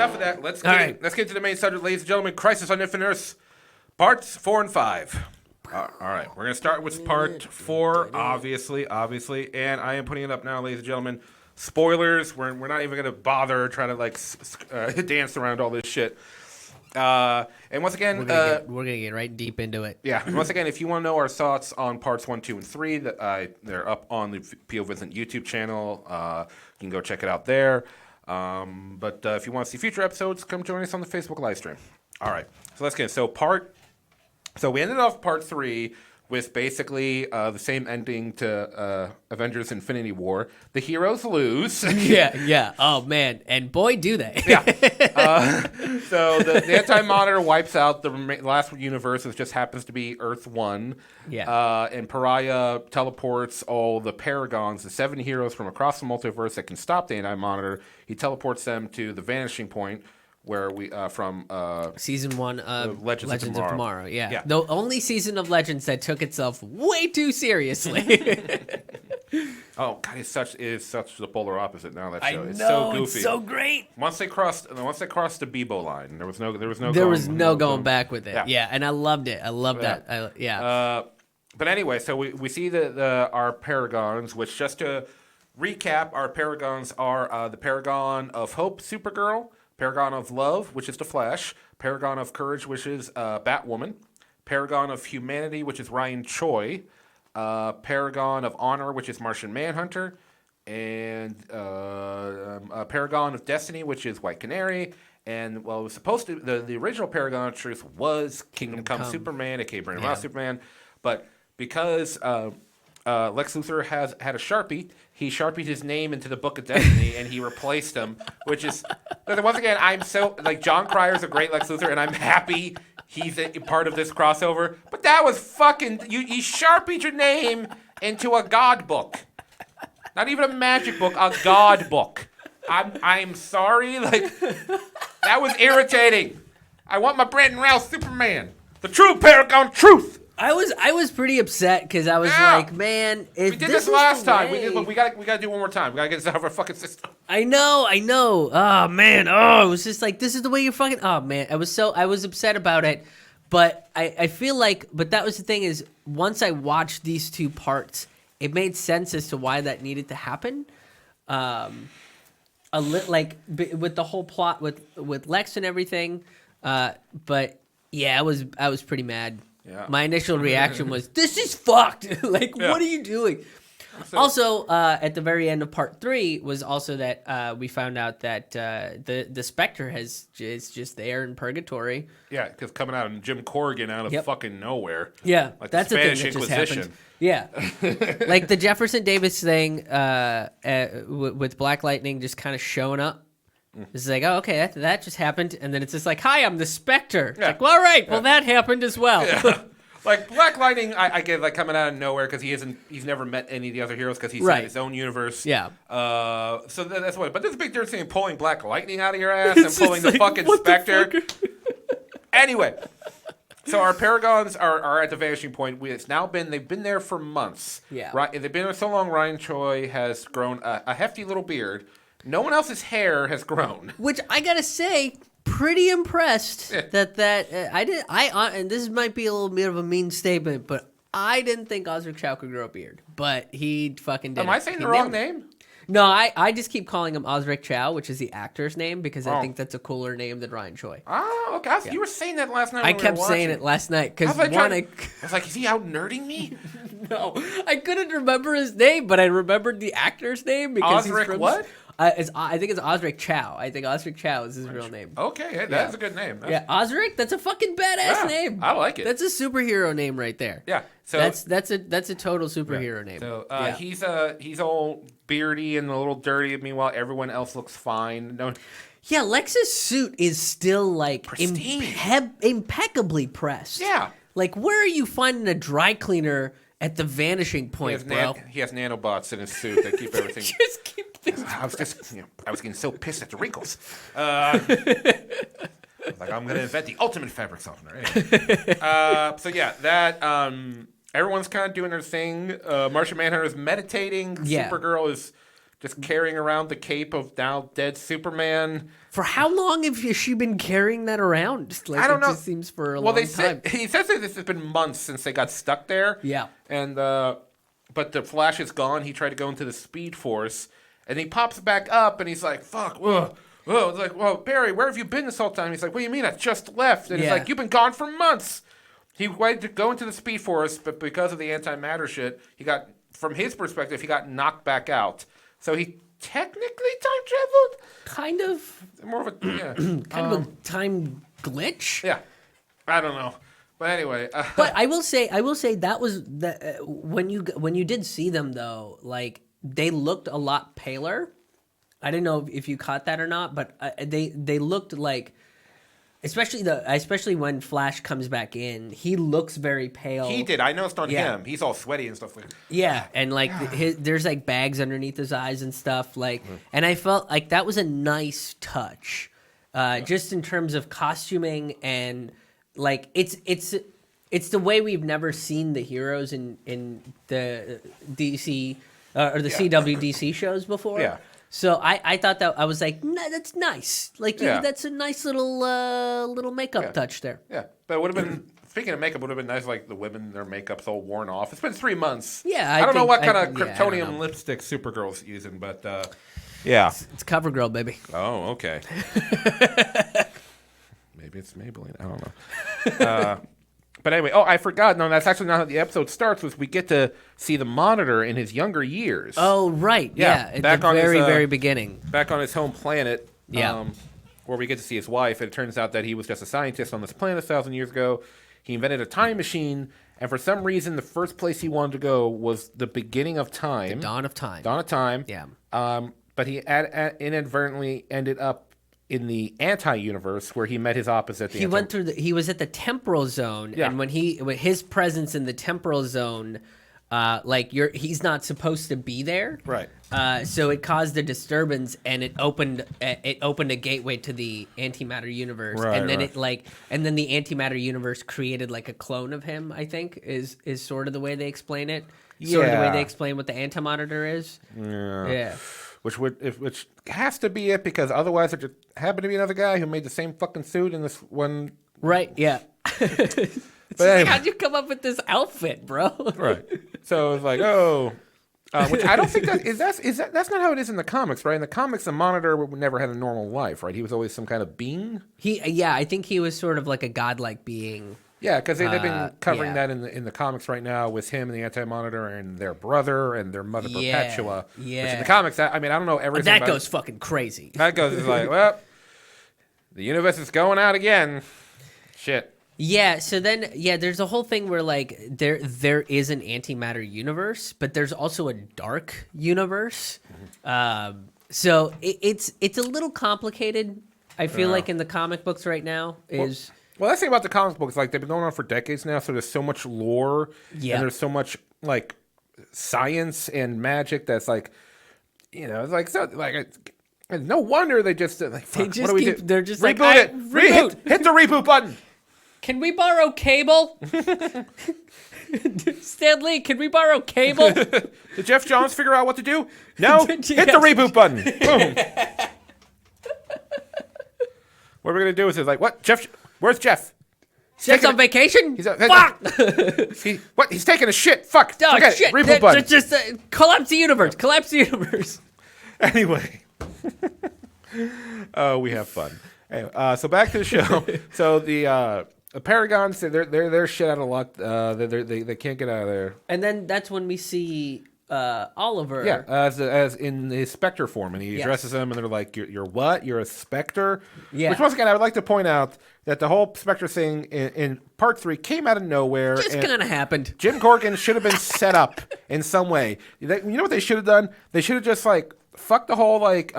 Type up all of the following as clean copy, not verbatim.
enough of that. Let's get to the main subject, ladies and gentlemen. Crisis on Infinite Earths, parts 4 and 5. All right, we're gonna start with part 4, obviously, and I am putting it up now, ladies and gentlemen. Spoilers. We're not even gonna bother trying to dance around all this shit. And once again, we're gonna get right deep into it. Yeah. And once again, if you want to know our thoughts on parts 1, 2, and 3, they're up on the P.O. Vincent YouTube channel. You can go check it out there. But if you want to see future episodes, come join us on the Facebook live stream. All right. So let's get it. So we ended off part 3 with basically the same ending to Avengers Infinity War. The heroes lose. Yeah. Oh, man. And boy, do they. Yeah. So the Anti-Monitor wipes out the last universe, which just happens to be Earth 1. Yeah. And Pariah teleports all the Paragons, the 7 heroes from across the multiverse that can stop the Anti-Monitor. He teleports them to the Vanishing Point, where we from season 1 of Legends of Tomorrow. Yeah. The only season of Legends that took itself way too seriously. Oh God, it is such the polar opposite now. That show, I know, it's so goofy. It's so great. Once they crossed the Bebo line, there was no going back with it. Yeah. And I loved it. I loved that. But anyway, so we see our Paragons, which, just to recap, our Paragons are the Paragon of Hope, Supergirl. Paragon of Love, which is the Flash. Paragon of Courage, which is Batwoman. Paragon of Humanity, which is Ryan Choi. Paragon of Honor, which is Martian Manhunter. And Paragon of Destiny, which is White Canary. And, well, it was supposed to... The original Paragon of Truth was Kingdom Come Superman, a.k.a. Brandon Ross Superman. But because... Lex Luthor had a Sharpie. He Sharpied his name into the Book of Destiny, and he replaced him, which is... Once again, I'm so... John Cryer's a great Lex Luthor, and I'm happy he's a part of this crossover. But that was fucking... You Sharpied your name into a God book. Not even a magic book, a God book. I'm sorry. That was irritating. I want my Brandon Routh Superman. The true Paragon Truth. I was pretty upset because I was like, man, if we did this last time, we got to do one more time. We got to get this out of our fucking system. I know. Oh man, it was just like, this is the way you're fucking. Oh man, I was upset about it, but I feel like, but that was the thing is, once I watched these 2 parts, it made sense as to why that needed to happen. With the whole plot with Lex and everything, but yeah, I was pretty mad. Yeah. My initial reaction was, this is fucked. What are you doing? So, also, at the very end of part 3 was also that we found out that the Spectre is just there in purgatory. Yeah, because coming out of Jim Corrigan out of fucking nowhere. Yeah, like that's the Spanish thing that Inquisition. Just happened. Yeah, like the Jefferson Davis thing with Black Lightning just kind of showing up. It's like, oh, okay, that just happened. And then it's just like, hi, I'm the Spectre. Yeah. Like, well, all right, well, that happened as well. Yeah. Like, Black Lightning, I get, coming out of nowhere because he's never met any of the other heroes because he's in his own universe. Yeah. So that's what. But there's a big difference between pulling Black Lightning out of your ass and pulling the fucking Spectre. Anyway, so our Paragons are at the Vanishing Point. They've been there for months. Yeah. Right. They've been there so long, Ryan Choi has grown a hefty little beard. No one else's hair has grown. Which I gotta say, pretty impressed that and this might be a little bit of a mean statement, but I didn't think Osric Chow could grow a beard, but he fucking did. Am I saying the wrong name? No, I just keep calling him Osric Chow, which is the actor's name, because I think that's a cooler name than Ryan Choi. Oh, okay. You were saying that last night. I kept saying it last night because I was like, is he out nerding me? No, I couldn't remember his name, but I remembered the actor's name because Osric he's from, what? I think it's Osric Chow. I think Osric Chow is his real name. Okay, that's a good name. Osric, that's a fucking badass name. I like it. That's a superhero name right there. Yeah, so that's a total superhero name. So he's all beardy and a little dirty. Meanwhile, everyone else looks fine. Yeah, Lex's suit is still pristine, impeccably pressed. Yeah, where are you finding a dry cleaner at the Vanishing Point, bro? He has nanobots in his suit that keep everything. Just keep things. I was getting so pissed at the wrinkles. I'm going to invent the ultimate fabric softener. Anyway. Everyone's kind of doing their thing. Martian Manhunter is meditating. Yeah. Supergirl is just carrying around the cape of now dead Superman. For how long have she been carrying that around? Like, I don't know. It just seems for a Well, long they time. said he says that this has been months since they got stuck there. Yeah. And but the Flash is gone. He tried to go into the Speed Force, and he pops back up, and he's like, "Fuck, whoa." Whoa, it's like, well, Barry, where have you been this whole time? He's like, what do you mean? I just left. And he's Yeah. like, you've been gone for months. He waited to go into the Speed Force, but because of the antimatter shit, from his perspective, he got knocked back out. So he technically time traveled? Kind of. More of a, yeah. Kind of a time glitch. Yeah. I don't know. But anyway. But I will say that was when you did see them though, like they looked a lot paler. I didn't know if you caught that or not, but they looked like, especially when Flash comes back in, he looks very pale. He did. I noticed on Yeah. him. He's all sweaty and stuff like that. Yeah, and like there's like bags underneath his eyes and stuff. Like, and I felt like that was a nice touch, just in terms of costuming and like it's the way we've never seen the heroes in the DC or the CW DC shows before. Yeah. So I thought that I was like, nah, that's nice. Like, Yeah. that's a nice little makeup touch there. Yeah. But it would have been, speaking of makeup, it would have been nice like the women, their makeup's all worn off. It's been 3 months. Yeah, I don't know think- what kind of I don't Kryptonium know. lipstick Supergirl's using, but yeah. It's CoverGirl, baby. Oh, okay. Maybe it's Maybelline. I don't know. But anyway, I forgot. No, that's actually not how the episode starts. Was we get to see the Monitor in his younger years. Oh, right. Yeah, Yeah, at back the on his, very beginning. Back on his home planet. Yeah. Where we get to see his wife. And it turns out that he was just a scientist on this planet 1,000 years ago. He invented a time machine, and for some reason, the first place he wanted to go was the beginning of time. Dawn of Time. Dawn of Time. Yeah. But he inadvertently ended up in the anti-universe where he met his opposite. He went through he was at the temporal zone, Yeah. and when his presence in the temporal zone, he's not supposed to be there. Right. So it caused a disturbance, and it opened a gateway to the antimatter universe, Right, and then right. and then the antimatter universe created like a clone of him. I think is sort of the way they explain it. Sort of the way Yeah. they explain what the antimonitor is. Yeah. Which has to be it, because otherwise it just happened to be another guy who made the same fucking suit in this one. Right. Yeah. But Like, anyway, how'd you come up with this outfit, bro? right. So it's like, which I don't think that's not how it is in the comics, right? In the comics, the Monitor never had a normal life, right? He was always some kind of being. I think he was sort of like a godlike being. Yeah, because they've been covering yeah. that in the comics right now with him and the Anti-Monitor and their brother and their mother Yeah, Perpetua. Which yeah. in the comics, I don't know everything. That about goes fucking crazy. That goes it's like, well, the universe is going out again. Shit. Yeah, so then there's a whole thing where like there is an antimatter universe, but there's also a dark universe. So it's a little complicated. I feel like in the comic books right now is Well, that's the thing about the comic books. Like, they've been going on for decades now, so there's so much lore. Yeah. And there's so much, like, science and magic that's, like, it's like, so, like, no wonder they just, like, fuck, just what do we keep- do? they're just reboot like, it. reboot. Hit the reboot button. Can we borrow cable? Stan Lee, can we borrow cable? Did Jeff Johns figure out what to do? No? Hit the Yes. reboot button. Boom. What we're going to do is like, what? Where's Jeff? Jeff's on vacation? Fuck! He's taking a shit. Fuck. Oh, Forget shit. it. Reboot button. Just collapse the universe. Collapse the universe. Anyway. We have fun. Anyway, so back to the show. So the Paragons, they're shit out of luck. They can't get out of there. And then that's when we see Oliver. Yeah, as in his Spectre form, and he Yes. addresses them, and they're like, "You're what? You're a Spectre?" Yeah. Which once again, I would like to point out that the whole Spectre thing in Part 3 came out of nowhere. Just and kind of happened. Jim Corgan should have been set up in some way. You know what they should have done? They should have just like fucked the whole like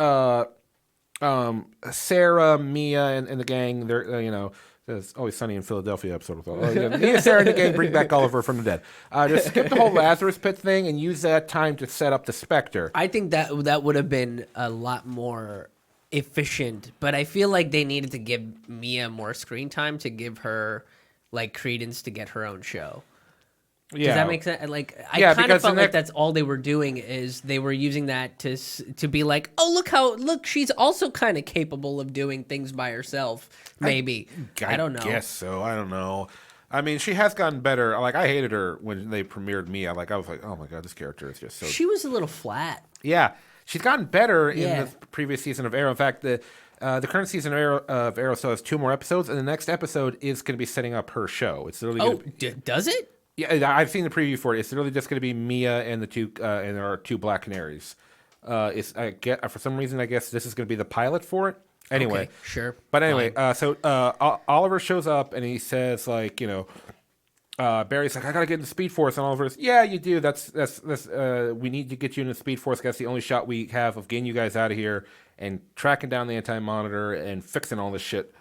Sarah, Mia, and the gang. They're There's Always Sunny in Philadelphia episode. Mia, Sarah, and the gang bring back Oliver from the dead. Just skip the whole Lazarus Pit thing and use that time to set up the Spectre. I think that would have been a lot more efficient, but I feel like they needed to give Mia more screen time to give her like credence to get her own show. Does Yeah. that make sense? Like, I Yeah, kind of because felt the like next- that's all they were doing is they were using that to be like, oh, look, she's also kind of capable of doing things by herself. Maybe I don't know. Guess so. I don't know. I mean, she has gotten better. Like, I hated her when they premiered Mia. Like, I was like, oh my god, this character is just so. She was a little flat. Yeah, she's gotten better Yeah. in the previous season of Arrow. In fact, the current season of Arrow still has 2 more episodes, and the next episode is going to be setting up her show. It's literally Oh, gonna, does it? yeah, I've seen the preview for it. It's literally just going to be Mia and the two and our 2 Black Canaries. It's I get for some reason I guess this is going to be the pilot for it. Anyway, Okay, sure. But anyway, Fine. so Oliver shows up and he says like, you know, Barry's like, I gotta get in the Speed Force, and Oliver's, yeah, you do. That's we need to get you in the Speed Force. That's the only shot we have of getting you guys out of here and tracking down the Anti-Monitor and fixing all this shit.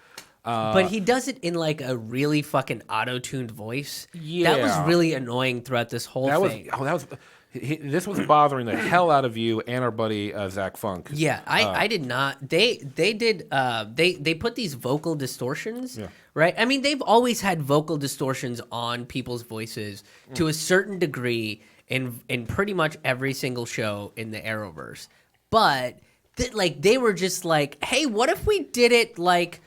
But he does it in like a really fucking auto-tuned voice. That Yeah. was really annoying throughout this whole That was thing. this was bothering the hell out of you and our buddy Zach Funk. Yeah, I did not. They did. They put these vocal distortions. Yeah. Right. I mean, they've always had vocal distortions on people's voices to a certain degree in pretty much every single show in the Arrowverse. But like they were just like, hey, what if we did it like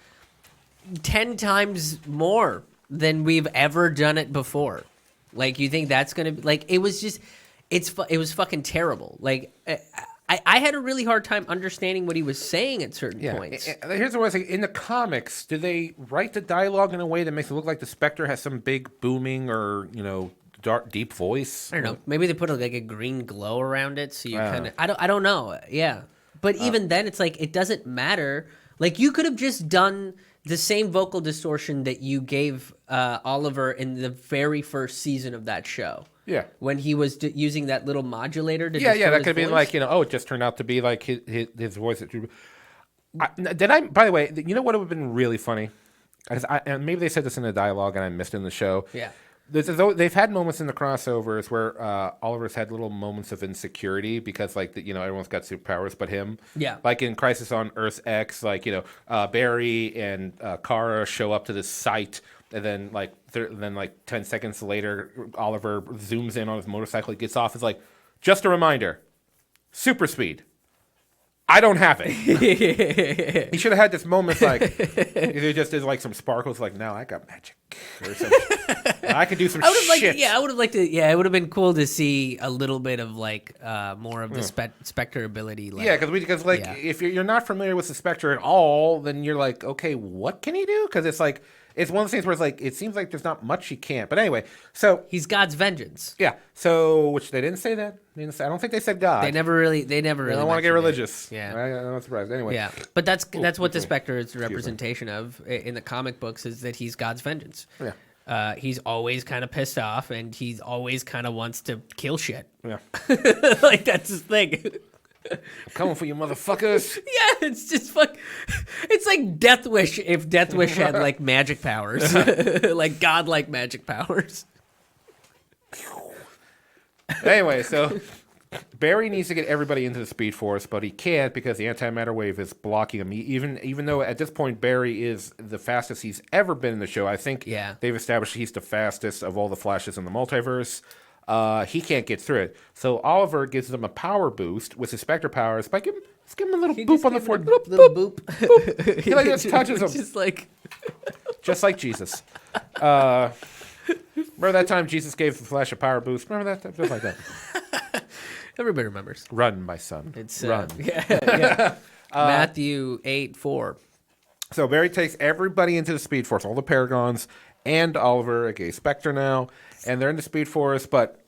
10 times more than we've ever done it before? Like, you think that's gonna be like? It was just. It was fucking terrible. Like, I had a really hard time understanding what he was saying at certain points. Here's what I was saying. In the comics, do they write the dialogue in a way that makes it look like the Spectre has some big booming or, you know, dark, deep voice? I don't know. Maybe they put like a green glow around it, so you kind of. I don't know. Yeah, but even then, it's like it doesn't matter. Like, you could have just done the same vocal distortion that you gave Oliver in the very first season of that show. Yeah. When he was using that little modulator to Yeah, distort that his could have been voice. like, you know, oh, it just turned out to be like his voice. By the way, you know what would have been really funny? And maybe they said this in the dialogue and I missed it in the show. Yeah. They've had moments in the crossovers where Oliver's had little moments of insecurity because, like, you know, everyone's got superpowers but him. Yeah. Like in Crisis on Earth X, like, you know, Barry and Kara show up to this site, and then like 10 seconds later, Oliver zooms in on his motorcycle. He gets off. It's like, just a reminder, super speed. I don't have it. He should have had this moment like it just is like some sparkles. Like, now I got magic or something. I could do some I would have liked. shit. Yeah, I would have liked to. Yeah, it would have been cool to see a little bit of like more of the Spectre ability. Like, Yeah, because like Yeah. if you're not familiar with the Spectre at all, then you're like, okay, what can he do? Because it's like it's one of those things where it's like it seems like there's not much he can't. But anyway, so he's God's vengeance. yeah, so which they didn't say that. I don't think they said God. They never really. They don't want to get mentioned it. religious. Yeah. I'm not surprised. Anyway, Yeah, but that's what the excuse me. Spectre is a representation of in the comic books, is that he's God's vengeance. Yeah. He's always kind of pissed off, and he's always kind of wants to kill shit. yeah, Like, that's his thing. coming for you, motherfuckers. Yeah, it's just fuck. It's like Death Wish if Death Wish had like magic powers, like godlike magic powers. Anyway, so Barry needs to get everybody into the Speed Force, but he can't because the antimatter wave is blocking him. Even though at this point Barry is the fastest he's ever been in the show, I think Yeah. they've established he's the fastest of all the Flashes in the multiverse. He can't get through it. So Oliver gives him a power boost with his Spectre powers by giving him a little boop on the forehead. Boop, Little boop, boop. He like just touches him, Just like just like Jesus. Remember that time Jesus gave the Flash a power boost? Remember that? Just like that. everybody remembers. Run, my son. It's Run. yeah. Matthew 8:4. So Barry takes everybody into the Speed Force, all the Paragons and Oliver, aka Spectre now, and they're in the Speed Force, but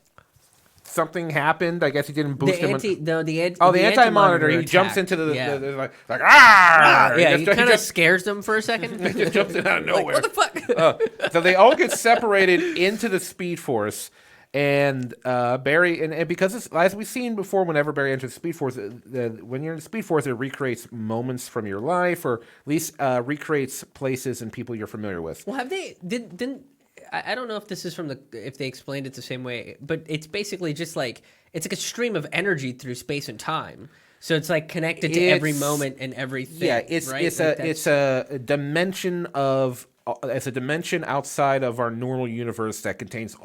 something happened. I guess he didn't boost him. The Anti-Monitor. He jumps attacked. into the yeah. like ah! Yeah, he kind of just scares them for a second. just jumps in out of Like, nowhere. what the fuck? So they all get separated into the Speed Force, and Barry and because it's, as we've seen before, whenever Barry enters the Speed Force, when you're in the Speed Force, it recreates moments from your life, or at least recreates places and people you're familiar with. Well, have they didn't I don't know if this is from if they explained it the same way, but it's basically just like it's like a stream of energy through space and time. So it's like connected to every moment and everything. Yeah, it's right? it's Like it's a dimension of it's a dimension outside of our normal universe that contains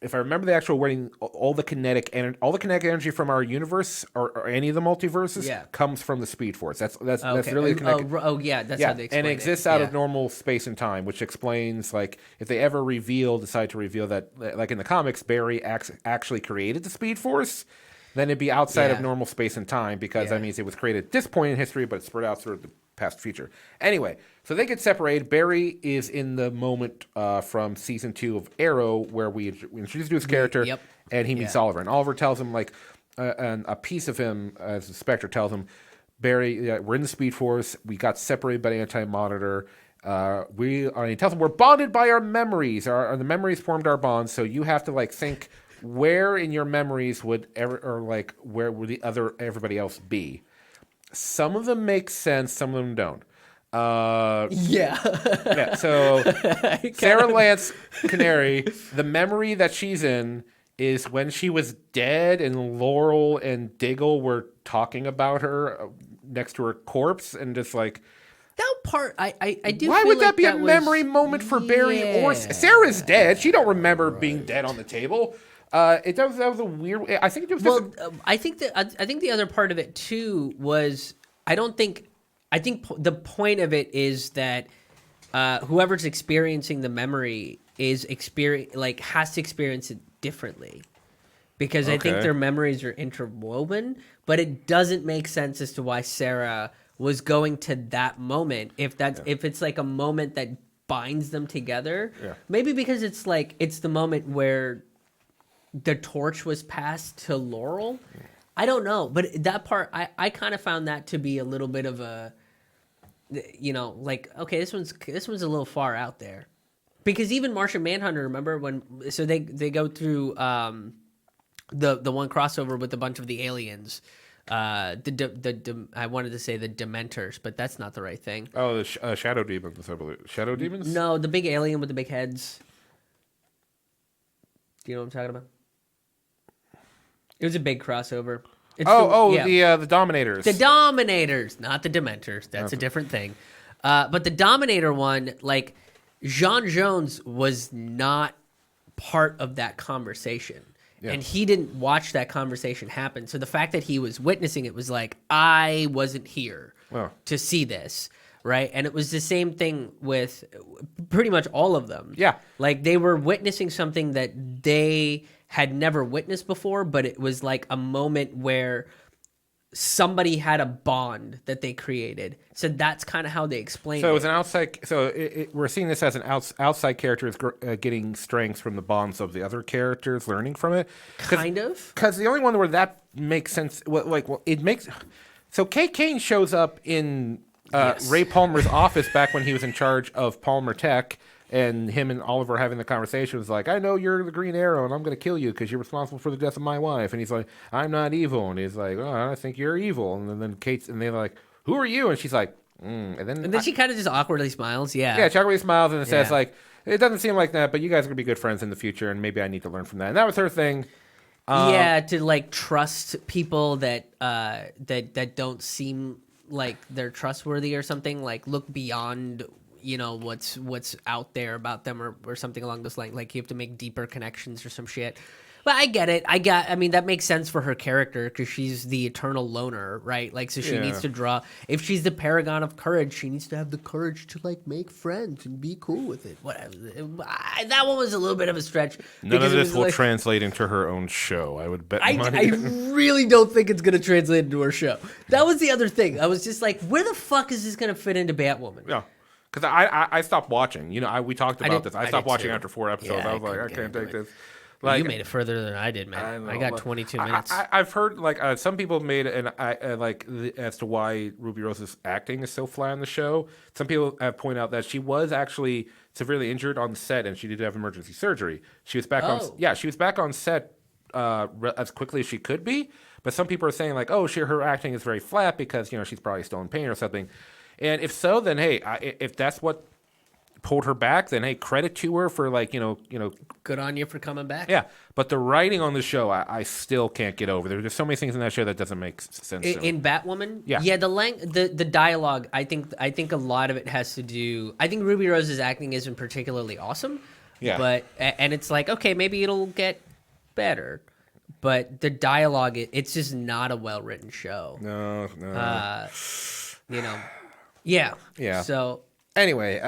if I remember the actual wording, all the kinetic energy from our universe or any of the multiverses Yeah. comes from the Speed Force. That's Okay. really the kinetic. Yeah, that's Yeah, how they explain and it exists out Yeah. of normal space and time, which explains like if they ever decide to reveal that, like in the comics, Barry actually created the Speed Force, then it'd be outside of Yeah. normal space and time because Yeah. that means it was created at this point in history, but it's spread out through the past future. Anyway, so they get separated. Barry is in the moment from season 2 of Arrow where we introduced his character, Yep. and he meets Yeah. Oliver, and Oliver tells him like a piece of him, as the Spectre tells him, Barry, we're in the Speed Force. We got separated by the Anti-Monitor. He tells him we're bonded by our memories. The memories formed our bonds. So you have to like think where in your memories where would everybody else be? Some of them make sense. Some of them don't. Yeah. Yeah. So Sarah Lance Canary, the memory that she's in is when she was dead and Laurel and Diggle were talking about her next to her corpse and just like, That part, I do. why feel would like that be a was- memory moment for Barry or Yeah. Sarah's dead? She don't remember being dead on the table. That was a weird. I think it was. Well, I think the other part of it too was I think the point of it is that whoever's experiencing the memory has to experience it differently, because I think Okay. their memories are interwoven, but it doesn't make sense as to why Sarah was going to that moment if it's like a moment that binds them together. Yeah. Maybe because it's the moment where the torch was passed to Laurel. I don't know, but that part I kind of found that to be a little bit of a, okay, this one's a little far out there, because even Martian Manhunter, remember they go through the one crossover with a bunch of the aliens, I wanted to say the Dementors, but that's not the right thing. Oh, the Shadow Demons, I believe. Shadow Demons? No, the big alien with the big heads. Do you know what I'm talking about? It was a big crossover. It's the Dominators. The Dominators, not the Dementors. That's a different thing. But the Dominator one, like, Jean Jones was not part of that conversation. Yeah. And he didn't watch that conversation happen. So the fact that he was witnessing it was like, I wasn't here Oh. to see this, right? And it was the same thing with pretty much all of them. Yeah. Like, they were witnessing something that they had never witnessed before, but it was like a moment where somebody had a bond that they created. So that's kind of how they explained So it it. was an outside. So we're seeing this as an outside character is getting strengths from the bonds of the other characters, learning from it. Kind of. Because the only one where that makes sense, it makes. So Kate Kane shows up in Yes. Ray Palmer's office back when he was in charge of Palmer Tech, and him and Oliver having the conversation was like, I know you're the Green Arrow, and I'm going to kill you because you're responsible for the death of my wife. And he's like, I'm not evil. And he's like, oh, I think you're evil. And then they're like, who are you? And she's like, And And then she kind of just awkwardly smiles. Yeah. yeah, Chuck smiles and it says Yeah. like, it doesn't seem like that, but you guys are gonna be good friends in the future, and maybe I need to learn from that. And that was her thing. Yeah, to like trust people that that don't seem like they're trustworthy or something. Like, look beyond what's out there about them or something along those lines. Like, you have to make deeper connections or some shit. But I get it. I mean, that makes sense for her character because she's the eternal loner, right? Like, so she Yeah. needs to draw. If she's the paragon of courage, she needs to have the courage to like make friends and be cool with it. Whatever. That one was a little bit of a stretch. None because of it this was will like- translate into her own show. I would bet money. I really don't think it's going to translate into her show. That was the other thing. I was just like, where the fuck is this going to fit into Batwoman? Yeah, because I stopped watching. We talked about did- this. I I stopped did watching too. after 4 episodes. Yeah, I was like, I couldn't get can't into take it. this. Like, You made it further than I did, man. I got 22 minutes. I've heard some people made as to why Ruby Rose's acting is so flat on the show. Some people have pointed out that she was actually severely injured on the set and she did have emergency surgery. She was back she was back on set as quickly as she could be. But some people are saying like, oh, her acting is very flat because she's probably still in pain or something. And if so, then hey, if that's what pulled her back, then hey, credit to her for Good on you for coming back. yeah, but the writing on the show, I still can't get over. There's just so many things in that show that doesn't make sense. to me. In Batwoman, Yeah. the dialogue. I think a lot of it has to do. I think Ruby Rose's acting isn't particularly awesome, Yeah. But and it's like, okay, maybe it'll get better. But the dialogue, it's just not a well written show. No. You know. Yeah. Yeah. So Anyway,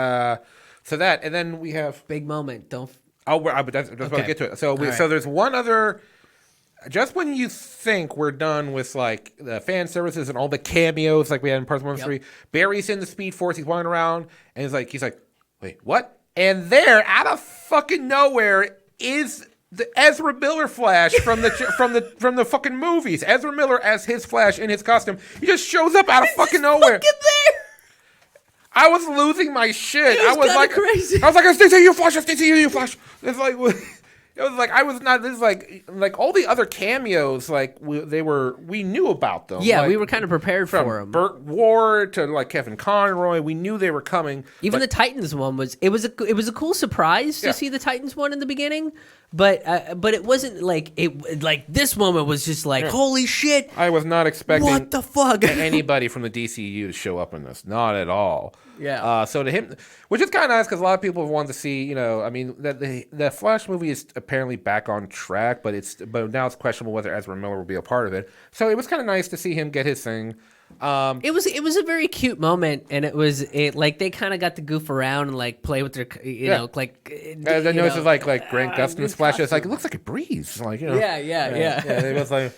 so that, and then we have. big moment. Don't. But that's about to Okay. get to it. So All right. so there's one other. Just when you think we're done with like the fan services and all the cameos like we had in parts 1 and Yep. 3, Barry's in the Speed Force. He's walking around and he's like, wait, what? And there, out of fucking nowhere, is the Ezra Miller Flash from the from the fucking movies. Ezra Miller as his Flash in his costume. He just shows up out of fucking nowhere. Get there. I was losing my shit. It was I was kinda like, crazy. I was like, stay to you, Flash. Stay to you, Flash. It's like, it was like I was not. This is like all the other cameos. Like we knew about them. Yeah, like, we were kind of prepared for from him. Burt Ward to like Kevin Conroy. We knew they were coming. Even but- the Titans one was a cool surprise to Yeah. see the Titans one in the beginning, but it wasn't like this moment was just like holy shit, I was not expecting what the fuck. anybody from the DCU to show up in this. Not at all. Yeah. So to him, which is kind of nice because a lot of people want to see. I mean, that the Flash movie is apparently back on track, but now it's questionable whether Ezra Miller will be a part of it. So it was kind of nice to see him get his thing. It was a very cute moment, and it like they kind of got to goof around and like play with their like. And I noticed like Grant Gustin's Flash. It's like it looks like a breeze. Like Yeah. It was like.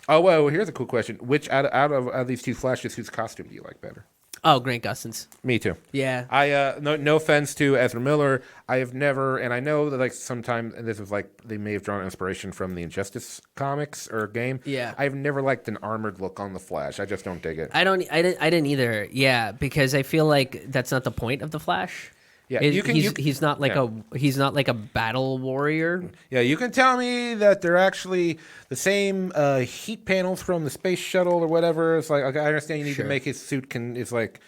Oh well, here's a cool question. Which out of these two Flashes, whose costume do you like better? Oh, Grant Gustin's. Me too. Yeah. I no offense to Ezra Miller, I have never, and I know that like sometimes, and this is like they may have drawn inspiration from the Injustice comics or game. Yeah. I've never liked an armored look on the Flash. I just don't dig it. I didn't either. Yeah, because I feel like that's not the point of the Flash. Yeah, he's not like yeah. he's not like a battle warrior. Yeah, you can tell me that they're actually the same heat panels from the space shuttle or whatever. It's like okay, I understand you need Sure. to make his suit it's like,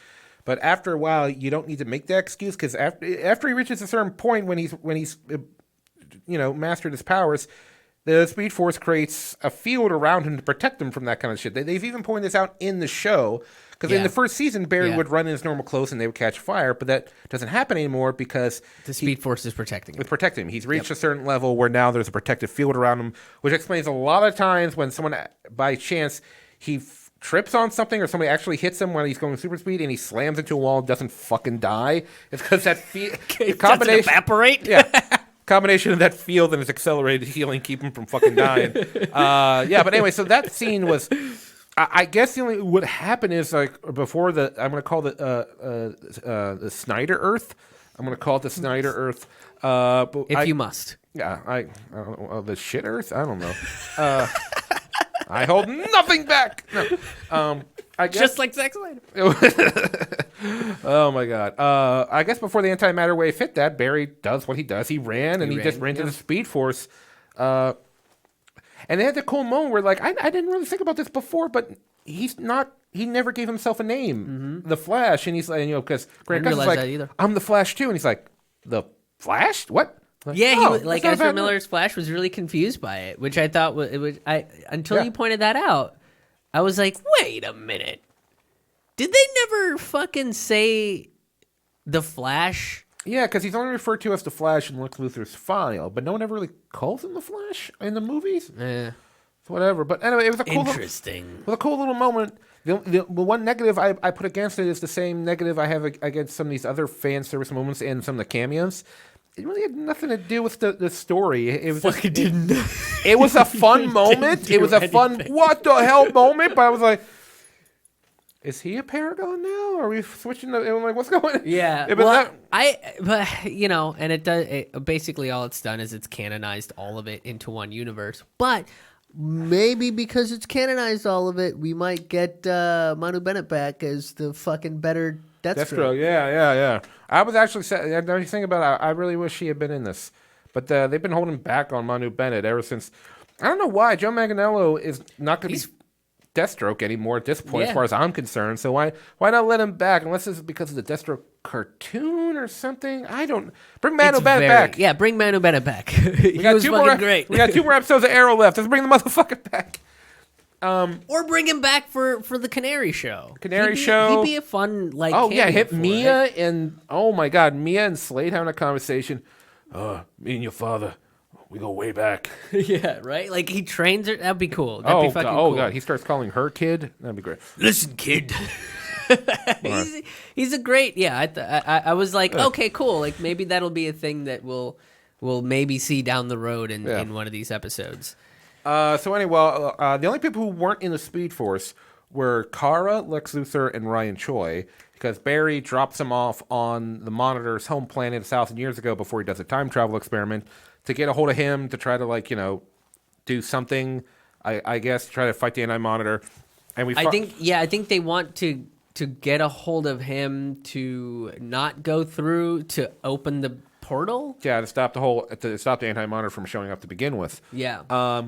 but after a while you don't need to make that excuse because after he reaches a certain point when he's mastered his powers, the Speed Force creates a field around him to protect him from that kind of shit. They've even pointed this out in the show. Because in Yeah. the first season, Barry Yeah. would run in his normal clothes and they would catch fire, but that doesn't happen anymore because The Speed Force is protecting him. it's protecting him. He's reached a certain level where now there's a protective field around him, which explains a lot of times when someone, by chance, he trips on something or somebody actually hits him when he's going super speed and he slams into a wall and doesn't fucking die. It's because that the combination evaporate. yeah. Combination of that field and his accelerated healing keep him from fucking dying. But anyway, so that scene was. I guess the only what happened is like before I'm going to call the Snyder Earth. I'm going to call it the Snyder Earth. But If you must. yeah, I don't know, the shit Earth. I don't know. I hold nothing back. No. I guess. Just like Zack Snyder. Oh my god. I guess before the antimatter wave hit that, Barry does what he does. He ran and he just ran to the Speed Force. And they had the cool moment where like I didn't really think about this before, but he never gave himself a name, the Flash, and he's like, because Grant Gustin's realize like, that either. I'm the Flash too, and he's like, the Flash? What? Like, Yeah, "Oh, he like that's not a Ezra bad name." Miller's Flash was really confused by it, which I thought until Yeah. you pointed that out, I was like, wait a minute, did they never fucking say the Flash? Yeah, because he's only referred to as the Flash in Lex Luthor's file, but no one ever really calls him the Flash in the movies. Eh, Whatever. But anyway, it was a cool interesting. Well, a cool little moment. The one negative I put against it is the same negative I have against some of these other fan service moments and some of the cameos. It really had nothing to do with the story. It was Fucking didn't. it was a fun moment. do It was a fun anything. what the hell moment. But I was like, is he a Paragon now? Are we switching? I'm like, what's going on? Yeah, It was well, that- but and it does. Basically, all it's done is it's canonized all of it into one universe. But maybe because it's canonized all of it, we might get Manu Bennett back as the fucking better Deathstroke. Deathstroke, yeah. I was actually saying, the only thing about it, I really wish he had been in this. But they've been holding back on Manu Bennett ever since. I don't know why. Joe Manganiello is not going to be Deathstroke anymore at this point, as Yeah. far as I'm concerned. So why not let him back? Unless it's because of the Deathstroke cartoon or something. I don't. Bring Manu It's Bennett back. Yeah, bring Manu Bennett back. He was fucking great. We got 2 more episodes of Arrow left. Let's bring the motherfucker back. Or bring him back for the Canary Show. Canary Show. He'd be a fun like. Oh yeah, cameo hit for Mia it. and oh my god, Mia and Slade having a conversation. Me and your father, we go way back. Yeah, right. Like he trains her. That'd be cool. That'd Oh, be fucking God. cool. Oh, God. He starts calling her kid. That'd be great. Listen, kid. he's a great. Yeah, I was like, okay, cool. Like maybe that'll be a thing that we'll maybe see down the road in one of these episodes. So anyway, the only people who weren't in the Speed Force were Kara, Lex Luthor, and Ryan Choi, because Barry drops him off on the Monitor's home planet 1,000 years ago before he does a time travel experiment to get a hold of him to try to do something. I guess try to fight the Anti-Monitor. And I think they want to get a hold of him to not go through to open the portal. Yeah, to stop the Anti-Monitor from showing up to begin with. Yeah.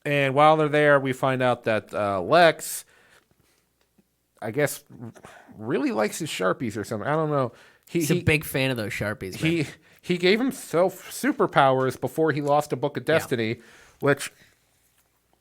And while they're there, we find out that Lex, I guess, really likes his Sharpies or something. I don't know. He's a big fan of those Sharpies, man. He gave himself superpowers before he lost a Book of Destiny, which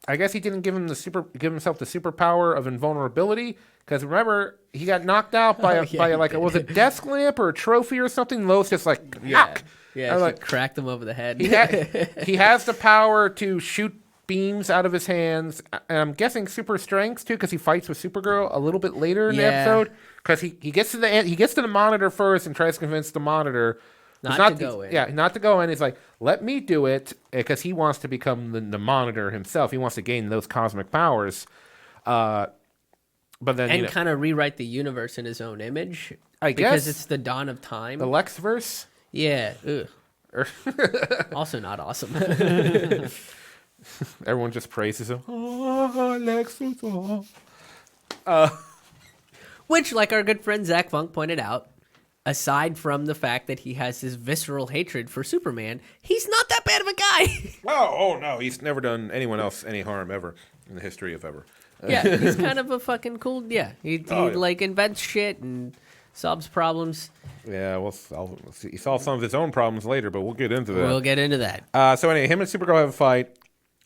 I guess he didn't give himself the superpower of invulnerability. Because remember, he got knocked out by was a desk lamp or a trophy or something. Lois just like knock. Yeah, cracked him over the head. He has the power to shoot beams out of his hands. And I'm guessing super strengths too, because he fights with Supergirl a little bit later in the episode. Because he gets to the Monitor first and tries to convince the Monitor not to go in. Yeah, not to go in. He's like, let me do it, because he wants to become the Monitor himself. He wants to gain those cosmic powers. But then kind of rewrite the universe in his own image. I guess because it's the dawn of time. The Lexverse. Yeah. Also not awesome. Everyone just praises him. Oh, Lex Luthor. Which, like our good friend Zach Funk pointed out, aside from the fact that he has this visceral hatred for Superman, he's not that bad of a guy. Oh no, he's never done anyone else any harm ever in the history of ever. Yeah, he's kind of a fucking cool. Yeah, he like invents shit and solves problems. Yeah, he solves some of his own problems later, but we'll get into that. We'll get into that. So anyway, him and Supergirl have a fight,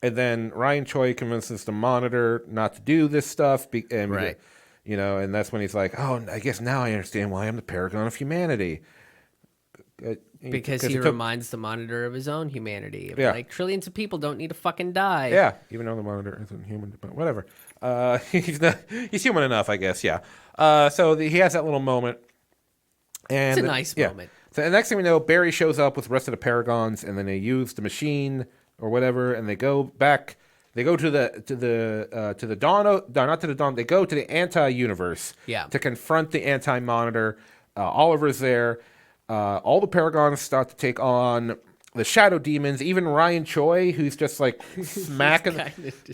and then Ryan Choi convinces the Monitor not to do this stuff. Right. And that's when he's like, "Oh, I guess now I understand why I'm the paragon of humanity." Because he reminds the Monitor of his own humanity. Yeah. Like, trillions of people don't need to fucking die. Yeah, even though the Monitor isn't human, but whatever. He's human enough, I guess, yeah. So he has that little moment. And it's a nice moment. So the next thing we know, Barry shows up with the rest of the Paragons, and then they use the machine or whatever, and they go back. They go to the dawn. Not to the dawn. They go to the anti-universe. Yeah. To confront the anti-Monitor. Oliver's there. All the Paragons start to take on the Shadow Demons. Even Ryan Choi, who's just like smacking.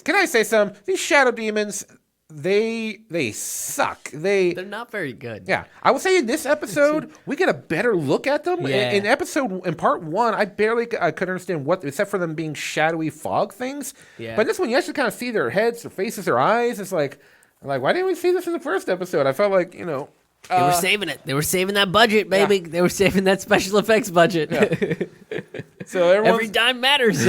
Can I say something? These Shadow Demons, they suck. They're not very good. Yeah, I will say in this episode we get a better look at them. Yeah. In part one, I could understand what, except for them being shadowy fog things. Yeah. But this one, you actually kind of see their heads, their faces, their eyes. It's like why didn't we see this in the first episode? I felt like They were saving it. They were saving that budget, baby. Yeah. They were saving that special effects budget. Yeah. So every dime matters.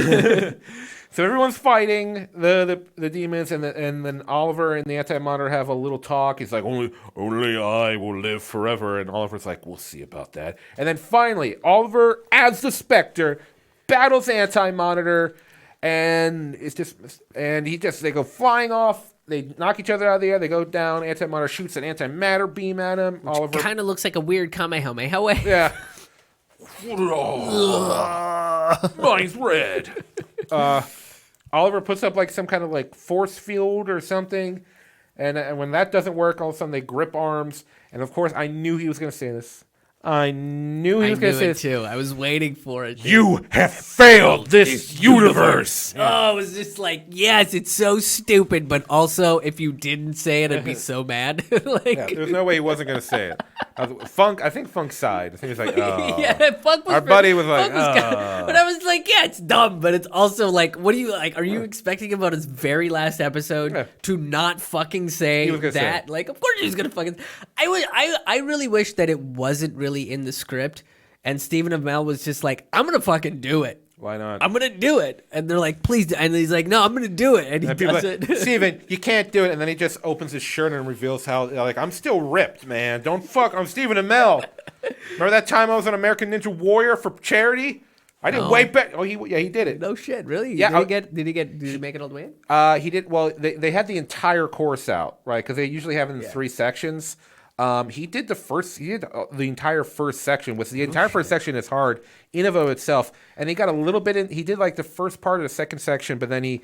So everyone's fighting the demons, and then Oliver and the Anti-Monitor have a little talk. He's like, only I will live forever. And Oliver's like, we'll see about that. And then finally, Oliver, as the Spectre, battles Anti-Monitor, and they go flying off. They knock each other out of the air. They go down. Anti-Monitor shoots an anti-matter beam at him. Which Oliver kind of looks like a weird Kamehameha way. Yeah. Mine's red. Oliver puts up like some kind of like force field or something, and when that doesn't work, all of a sudden they grip arms. And of course, I knew he was going to say this. I knew he was going to say it too. I was waiting for it. You have failed this universe. Oh, it was just like, yes, it's so stupid, but also if you didn't say it, I'd be so mad. There's no way he wasn't going to say it. I think Funk sighed. I think he was like, oh. Yeah, Funk was. Our buddy was like, oh. But I was like, yeah, it's dumb, but it's also like, what do you like? Are you expecting him on his very last episode to not fucking say that? Like, of course he's gonna fucking. I really wish that it wasn't really in the script, and Stephen Amell was just like, I'm gonna fucking do it. Why not? I'm gonna do it, and they're like, please, and he's like, no, I'm gonna do it, and he And people does like, it. Steven, you can't do it. And then he just opens his shirt and reveals how, like, I'm still ripped, man. Don't fuck. I'm Stephen Amell. Remember that time I was on American Ninja Warrior for charity? I did No. way better. Oh, he did it. No shit, really? Yeah, Did he make it all the way in? He did. Well, they had the entire course out, right? Because they usually have it in 3 sections. He did the entire first section, which the entire first section is hard in and of itself. And he got a little bit in. He did like the first part of the second section, but then he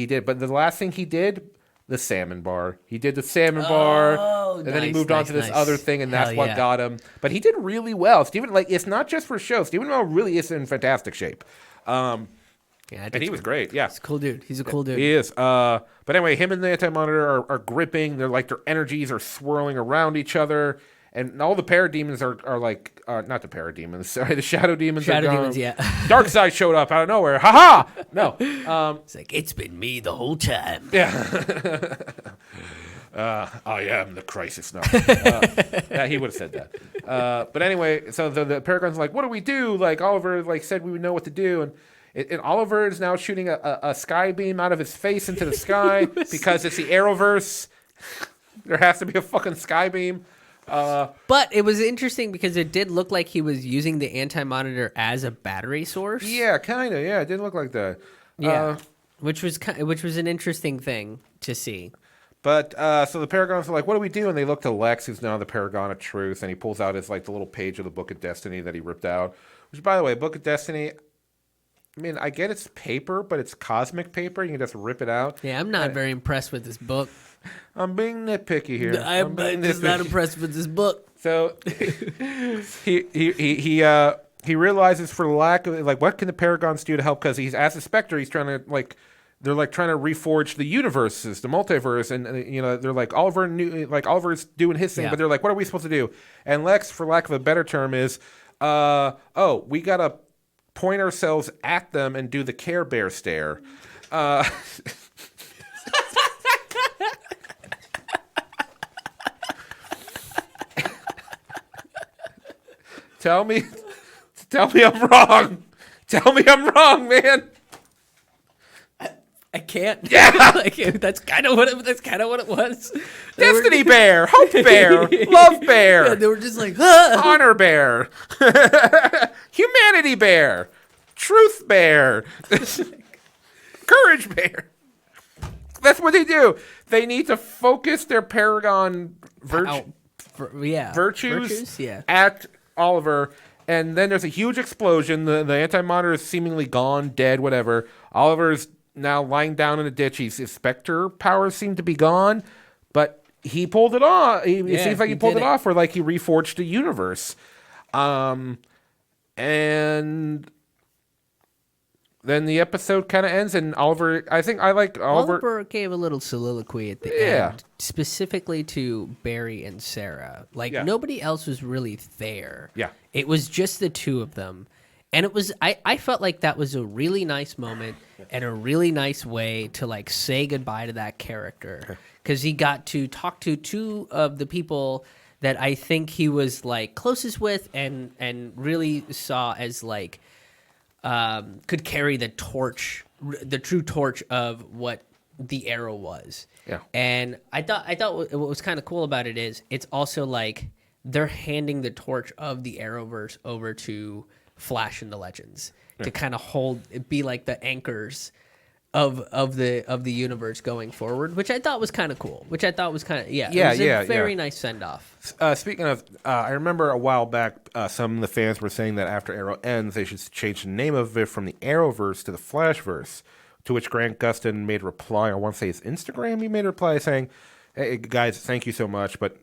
did. But the last thing he did, the salmon bar. He did the salmon bar, and then he moved on to this other thing, and that's Hell what yeah. got him. But he did really well. Stephen, like, it's not just for show. Stephen Amell really is in fantastic shape. Yeah, And he was great. Yeah. He's a cool dude. He's a cool dude. He is. But anyway, him and the Anti-Monitor are gripping. They're like, their energies are swirling around each other. And all the parademons are like, not the parademons, sorry, the shadow demons. Shadow are gone. demons, yeah. Darkseid showed up out of nowhere. Ha ha! No. It's like, it's been me the whole time. Yeah. I am the crisis now. Yeah, he would have said that. But anyway, so the Paragon's like, what do we do? Like, Oliver like said we would know what to do. And Oliver is now shooting a sky beam out of his face into the sky because it's the Arrowverse. There has to be a fucking sky beam. But it was interesting because it did look like he was using the Anti-Monitor as a battery source. Yeah, kind of. Yeah, it did look like that. Yeah. Which was an interesting thing to see. But so the Paragons are like, what do we do? And they look to Lex, who's now the Paragon of Truth, and he pulls out his like the little page of the Book of Destiny that he ripped out. Which, by the way, Book of Destiny, I mean, I get it's paper, but it's cosmic paper. You can just rip it out. Yeah, I'm not very impressed with this book. I'm being nitpicky here. I'm just not impressed with this book. So he realizes for the lack of like, what can the Paragons do to help? Because he's as a Spectre, he's trying to like. They're like trying to reforge the universes, the multiverse, and you know they're like Oliver's doing his thing, Yeah. but they're like, what are we supposed to do? And Lex, for lack of a better term, is, we gotta point ourselves at them and do the Care Bear stare. Tell me I'm wrong. Tell me I'm wrong, man. I can't. Yeah. Like, that's kind of what it was. Destiny Bear, Hope Bear, Love Bear. Yeah, they were just like, ah! Honor Bear, Humanity Bear, Truth Bear, Courage Bear. That's what they do. They need to focus their Paragon virtues Yeah. at Oliver, and then there's a huge explosion. The Anti-Monitor is seemingly gone, dead, whatever. Oliver's now lying down in a ditch. His Spectre powers seem to be gone, but he pulled it off. It seems like he pulled it off, or like he reforged the universe. And then the episode kind of ends, and Oliver. I think I like Oliver. Oliver gave a little soliloquy at the end, specifically to Barry and Sarah. Like nobody else was really there. Yeah, it was just the two of them. And it was, I felt like that was a really nice moment and a really nice way to like say goodbye to that character, because he got to talk to two of the people that I think he was like closest with and really saw as like could carry the torch, the true torch of what the Arrow was. Yeah. And I thought what was kind of cool about it is it's also like they're handing the torch of the Arrowverse over to Flash and the Legends to kind of be like the anchors of the universe going forward, which I thought was kind of cool. It was a very nice send off. Speaking of, I remember a while back, some of the fans were saying that after Arrow ends, they should change the name of it from the Arrowverse to the Flashverse. To which Grant Gustin made a reply. I want to say his Instagram. He made a reply saying, "Hey guys, thank you so much, but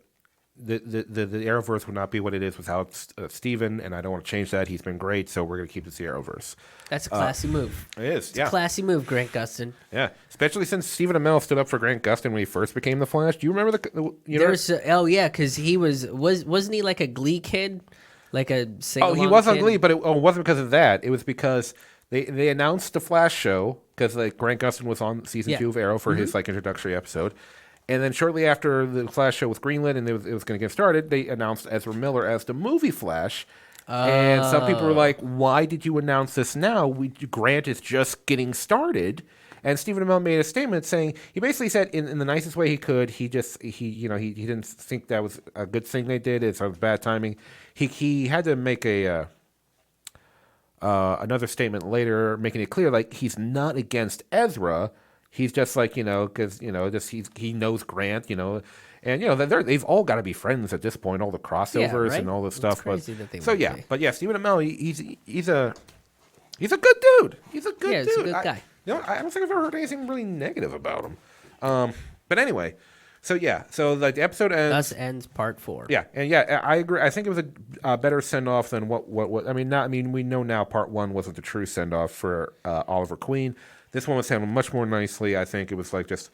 the Arrowverse would not be what it is without Steven, and I don't want to change that. He's been great, so we're going to keep it the Arrowverse." That's a classy move. It is, It's a classy move, Grant Gustin. Yeah, especially since Stephen Amell stood up for Grant Gustin when he first became the Flash. Do you remember because he wasn't he like a Glee kid, like a sing-along he was on kid? Glee, but it wasn't because of that. It was because they announced the Flash show because like Grant Gustin was on season 2 of Arrow for his like introductory episode. And then shortly after the Flash show was greenlit and it was going to get started, they announced Ezra Miller as the movie Flash. And some people were like, why did you announce this now? Grant is just getting started. And Stephen Amell made a statement saying, he basically said in the nicest way he could, he didn't think that was a good thing they did. It's a bad timing. He had to make another statement later, making it clear, like, he's not against Ezra. He's just like, because, he knows Grant, and, they've all got to be friends at this point, all the crossovers and all this stuff. Crazy that they so, would yeah. be. But, yeah, Stephen Amell, he's a good dude. He's a good dude. He's a good guy. I don't think I've ever heard anything really negative about him. But anyway, so, yeah. So, like, the episode ends. Thus ends part 4. Yeah, and yeah, I agree. I think it was a better send off than what. We know now part 1 wasn't the true send off for Oliver Queen. This one was handled much more nicely. I think it was like just,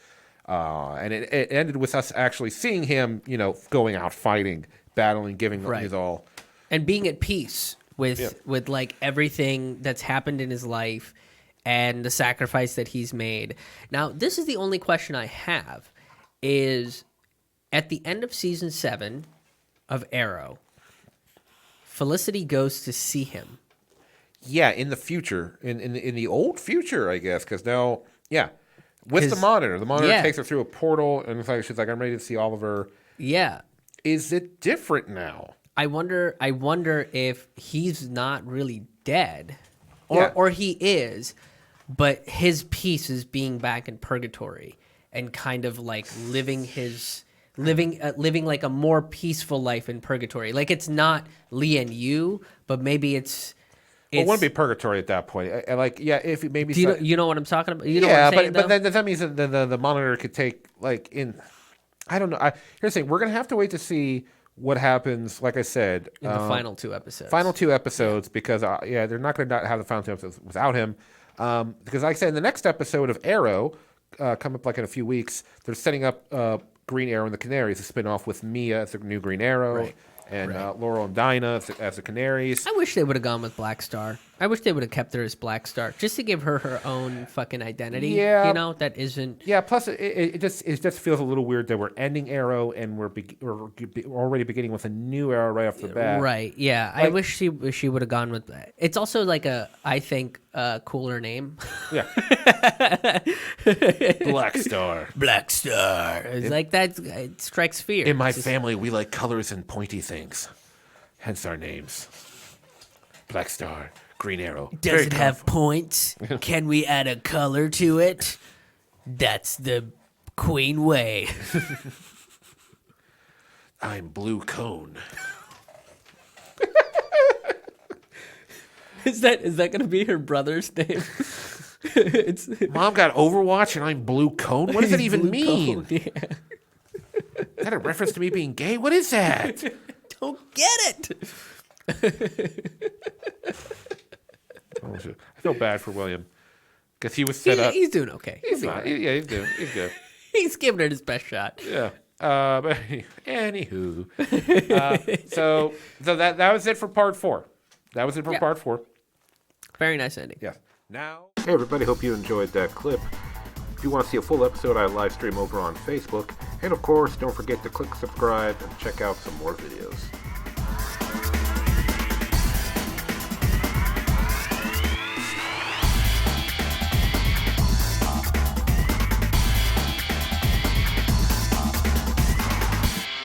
and it ended with us actually seeing him, going out fighting, battling, giving his all, and being at peace with like everything that's happened in his life and the sacrifice that he's made. Now, this is the only question I have: is at the end of season 7 of Arrow, Felicity goes to see him. Yeah, in the future, in the old future, I guess, because now, with the monitor takes her through a portal, and she's like, "I'm ready to see Oliver." Yeah, is it different now? I wonder if he's not really dead, or he is, but his piece is being back in purgatory and kind of like living like a more peaceful life in purgatory. Like, it's not Lee and you, but maybe it's. It wouldn't be purgatory at that point. If maybe. You know what I'm talking about? You know what I'm saying, but then that means that the monitor could take I don't know. Here's the thing: we're gonna have to wait to see what happens. Like I said, in the final 2 episodes. Final 2 episodes, because they're not gonna have the final 2 episodes without him. Because like I said, in the next episode of Arrow, coming up like in a few weeks, they're setting up Green Arrow and the Canaries, a spinoff with Mia as the new Green Arrow. Right. And Laurel and Dinah as the Canaries. I wish they would have gone with Black Star. I wish they would have kept her as Black Star, just to give her own fucking identity. Yeah, that isn't. Yeah. Plus, it just feels a little weird that we're ending Arrow and we're already beginning with a new Arrow right off the bat. Right. Yeah. I wish she would have gone with that. It's also like I think cooler name. Yeah. Black Star. Black Star. It's like that. It strikes fear. In my family, we like colors and pointy things, hence our names. Black Star, Green Arrow. Does it have points? Can we add a color to it? That's the Queen way. I'm Blue Cone. Is that going to be her brother's name? Mom got Overwatch and I'm Blue Cone? What does that even mean? Cone, yeah. Is that a reference to me being gay? What is that? Don't get it. I feel bad for William because he was set up. He's doing okay. He's good. He's giving it his best shot. Yeah. But anywho, so that was it for part 4. That was it for part 4. Very nice ending. Yeah. Now, hey everybody, hope you enjoyed that clip. If you want to see a full episode, I live stream over on Facebook, and of course, don't forget to click subscribe and check out some more videos.